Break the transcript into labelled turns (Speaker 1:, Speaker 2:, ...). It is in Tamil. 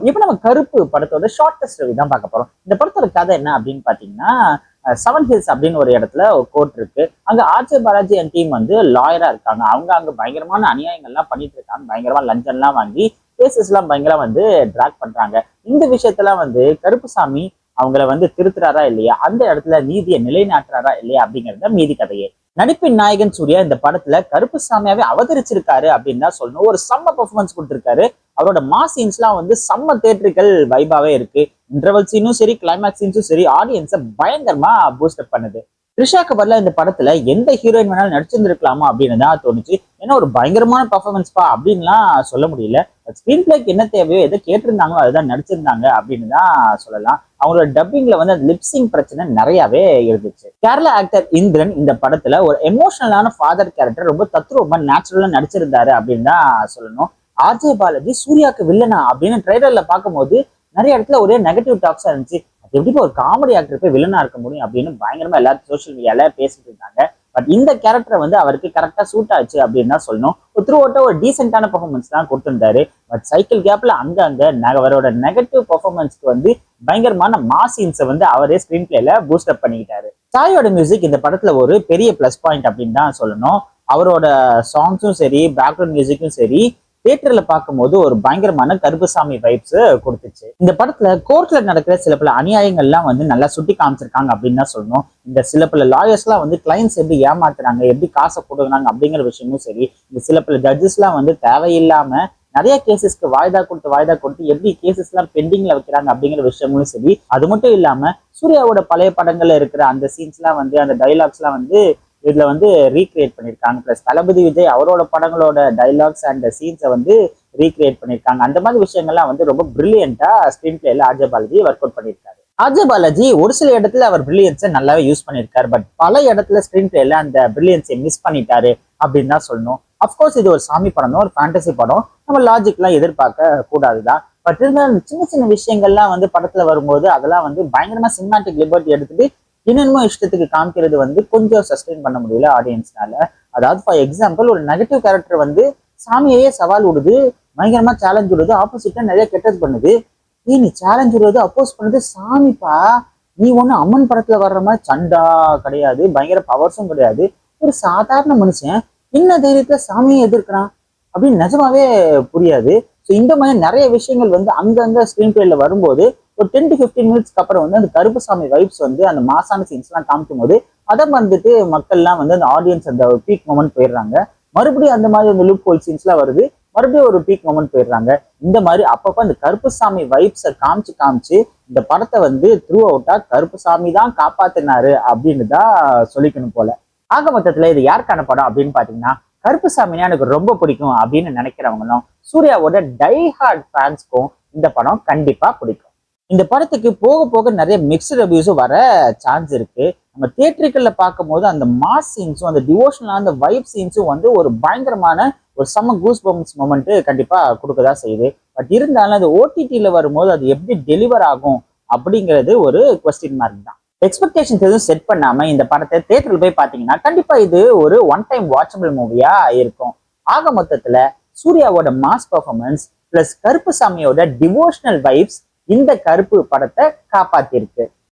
Speaker 1: இப்ப நம்ம கருப்பு படத்தோட ஷார்டஸ்ட் ரிவ்யூ தான் பார்க்க போறோம். இந்த படத்தோட கதை என்ன அப்படின்னு பாத்தீங்கன்னா, செவன் ஹில்ஸ் அப்படின்னு ஒரு இடத்துல ஒரு கோர்ட் இருக்கு. அங்க ஆர்ஜே பாலாஜி அண்ட் டீம் வந்து லாயரா இருக்காங்க. அவங்க அங்க பயங்கரமான அநியாயங்கள்லாம் பண்ணிட்டு இருக்காங்க. பயங்கரமா லஞ்சம் எல்லாம் வாங்கி கேசஸ் எல்லாம் பயங்கரம் வந்து டிராக் பண்றாங்க. இந்த விஷயத்தெல்லாம் வந்து கருப்புசாமி அவங்கள வந்து திருத்துறாரா இல்லையா, அந்த இடத்துல நீதியை நிலைநாட்டுறாரா இல்லையா அப்படிங்கறத மீதி கதையே. நடிப்பின் நாயகன் சூர்யா இந்த படத்துல கருப்புசாமியாவே அவதரிச்சிருக்காரு அப்படின்னு தான் சொல்லணும். ஒரு செம்ம பெர்ஃபார்மன்ஸ் கொடுத்திருக்காரு. அவரோட மாஸ் சீன்ஸ்லாம் வந்து செம்ம தேட்டரிக்கல் வைபாவே இருக்கு. இன்டர்வல் சீனும் சரி, கிளைமேக்ஸ் சீன்ஸும் சரி, ஆடியன்ஸை பயங்கரமா பூஸ்டப் பண்ணுது. த்ரிஷா கபர்ல இந்த படத்துல எந்த ஹீரோயின் வேணாலும் நடிச்சிருந்திருக்கலாமா அப்படின்னு தான் தோணுச்சு. ஏன்னா ஒரு பயங்கரமான பர்ஃபார்மன்ஸ்பா அப்படின்லாம் சொல்ல முடியல. ஸ்கிரீன் பிளேக்கு என்ன தேவையோ எதை கேட்டிருந்தாங்களோ அதுதான் நடிச்சிருந்தாங்க அப்படின்னு தான் சொல்லலாம். அவங்களோட டப்பிங்ல வந்து லிப்சிங் பிரச்சனை நிறையவே இருந்துச்சு. கேரளா ஆக்டர் இந்திரன் இந்த படத்துல ஒரு எமோஷனலான ஃபாதர் கேரக்டர் ரொம்ப தத்ரூபமா நேச்சுரலா நடிச்சிருந்தாரு அப்படின்னு தான் சொல்லணும். ஆர்ஜே பாலாஜி சூர்யாக்கு வில்லனா அப்படின்னு ட்ரைலர்ல பார்க்கும்போது நிறைய இடத்துல ஒரே நெகட்டிவ் டாக்ஸா இருந்துச்சு. அது எப்படி ஒரு காமெடி ஆக்டர் போய் வில்லனா இருக்க முடியும் அப்படின்னு பயங்கரமா எல்லாரும் சோசியல் மீடியால பேசிட்டு இருந்தாங்க. பட் இந்த கேரக்டர் வந்து அவருக்கு கரெக்டா சூட் ஆச்சு அப்படின்னு தான் சொல்லணும். த்ரூ அவுட்டா ஒரு டீசென்டான பெர்ஃபார்மன்ஸ் தான் கொடுத்திருந்தாரு. பட் சைக்கிள் கேப்ல அங்க அவரோட நெகட்டிவ் பெர்ஃபார்மன்ஸ்க்கு வந்து பயங்கரமான மாஸ் சீன்ஸை வந்து அவரே ஸ்கிரீன் பிளேல பூஸ்டப் பண்ணிக்கிட்டாரு. சாயோட மியூசிக் இந்த படத்துல ஒரு பெரிய பிளஸ் பாயிண்ட் அப்படின்னு தான் சொல்லணும். அவரோட சாங்ஸும் சரி, பேக்ரவுண்ட் மியூசிக்கும் சரி, தியேட்டர்ல பார்க்கும்போது ஒரு பயங்கரமான கருப்புசாமி வைப்ஸ் கொடுத்துச்சு. இந்த படத்துல கோர்ட்ல நடக்கிற சில பல அநியாயங்கள்லாம் வந்து நல்லா சுட்டி காமிச்சிருக்காங்க அப்படின்னு தான் சொல்லணும். இந்த சில பல லாயர்ஸ் எல்லாம் வந்து கிளைண்ட்ஸ் எப்படி ஏமாத்துறாங்க, எப்படி காசை கொடுக்குறாங்க அப்படிங்கிற விஷயமும் சரி, இந்த சில பல ஜட்ஜஸ் எல்லாம் வந்து தேவையில்லாம நிறைய கேசஸ்க்கு வாய்தா கொடுத்து எப்படி கேசஸ் எல்லாம் பெண்டிங்ல வைக்கிறாங்க அப்படிங்கிற விஷயமும் சரி. அது மட்டும் இல்லாம சூர்யாவோட பழைய படங்கள்ல இருக்கிற அந்த சீன்ஸ் எல்லாம் வந்து, அந்த டைலாக்ஸ் எல்லாம் வந்து இதுல வந்து ரீக்ரியேட் பண்ணியிருக்காங்க. பிளஸ் தளபதி விஜய் அவரோட படங்களோட டைலாக்ஸ் அண்ட் சீன்ஸை வந்து ரீக்ரியேட் பண்ணியிருக்காங்க. அந்த மாதிரி விஷயங்கள்லாம் வந்து ரொம்ப பிரில்லியண்டா ஸ்கிரீன் பிளேல ஆர்ஜே பாலாஜி ஒர்க் அவுட் பண்ணியிருக்காரு. ஆர்ஜே பாலாஜி ஒரு சில இடத்துல அவர் பிரில்லியன்ஸை நல்லாவே யூஸ் பண்ணியிருக்காரு. பட் பல இடத்துல ஸ்கிரீன் பிளேல அந்த பிரில்லியன்ஸை மிஸ் பண்ணிட்டாரு அப்படின்னு தான் சொல்லணும். அப்கோர்ஸ் இது ஒரு சாமி படம் தான், ஒரு ஃபேண்டசி படம். நம்ம லாஜிக்லாம் எதிர்பார்க்க கூடாதுதான். பட் இருந்தாலும் சின்ன சின்ன விஷயங்கள்லாம் வந்து படத்துல வரும்போது அதெல்லாம் வந்து பயங்கரமா சினிமாட்டிக் லிபர்ட்டி எடுத்துட்டு என்னென்னமோ இஷ்டத்துக்கு காமிக்கிறது வந்து கொஞ்சம் சஸ்டெயின் பண்ண முடியல ஆடியன்ஸ்னால. அதாவது ஃபார் எக்ஸாம்பிள், ஒரு நெகட்டிவ் கேரக்டர் வந்து சாமியையே சவால் விடுது, பயங்கரமா சேலஞ்ச் விடுது, ஆப்போசிட்டா நிறைய கெட்டது பண்ணுது. நீ சேலஞ்ச் விடுறது அப்போஸ் பண்ணுறது சாமிப்பா, நீ ஒண்ணு அம்மன் படத்துல வர்ற மாதிரி சண்டா கிடையாது, பயங்கர பவர்ஸும் கிடையாது. ஒரு சாதாரண மனுஷன் என்ன தைரியத்துல சாமியை எதிர்க்கிறான் அப்படின்னு நிஜமாவே புரியாது. ஸோ இந்த மாதிரி நிறைய விஷயங்கள் வந்து அங்கங்க ஸ்கிரீன் பிளேல வரும்போது ஒரு 10 to 15 மினிட்ஸ்க்கு அப்புறம் வந்து அந்த கருப்புசாமி வைப்ஸ் வந்து அந்த மாசான சீன்ஸ் எல்லாம் காமிக்கும் போது அதை வந்துட்டு மக்கள்லாம் வந்து அந்த ஆடியன்ஸ் அந்த பீக் மொமெண்ட் போயிடுறாங்க. மறுபடியும் அந்த மாதிரி அந்த லூப் ஹோல் சீன்ஸ் எல்லாம் வருது, மறுபடியும் ஒரு பீக் மொமெண்ட் போயிடுறாங்க. இந்த மாதிரி அப்பப்ப அந்த கருப்புசாமி வைப்ஸை காமிச்சு இந்த படத்தை வந்து த்ரூ அவுட்டா கருப்புசாமி தான் காப்பாத்தினாரு அப்படின்னு தான் சொல்லிக்கணும் போல. ஆக மொத்தத்துல இது யாருக்கான படம் அப்படின்னு பாத்தீங்கன்னா, கருப்புசாமினா எனக்கு ரொம்ப பிடிக்கும் அப்படின்னு நினைக்கிறவங்களும் சூர்யாவோட டை ஹார்ட் ஃபேன்ஸ்க்கும் இந்த படம் கண்டிப்பா பிடிக்கும். இந்த படத்துக்கு போக போக நிறைய மிக்ஸ்டு ரிவ்யூஸும் வர சான்ஸ் இருக்கு. நம்ம தியேட்டருக்கல்ல பார்க்கும்போது அந்த மாஸ் சீன்ஸும் அந்த டிவோஷனலான அந்த வைப் சீன்ஸும் வந்து ஒரு பயங்கரமான ஒரு செம்ம கூஸ் பம்ப்ஸ் மொமெண்ட் கண்டிப்பா கொடுக்கதான் செய்யுது. பட் இருந்தாலும் அது ஓடிடியில வரும்போது அது எப்படி டெலிவர் ஆகும் அப்படிங்கிறது ஒரு கொஸ்டின் மார்க் தான். எக்ஸ்பெக்டேஷன்ஸ் எதுவும் செட் பண்ணாம இந்த படத்தை தியேட்டரில் போய் பார்த்தீங்கன்னா கண்டிப்பா இது ஒரு ஒன் டைம் வாட்சபிள் மூவியா இருக்கும். ஆக மொத்தத்துல சூர்யாவோட மாஸ் பர்ஃபார்மன்ஸ் பிளஸ் கருப்புசாமியோட டிவோஷனல் வைப்ஸ் இந்த கருப்பு படத்தை காப்பாத்திருக்கு.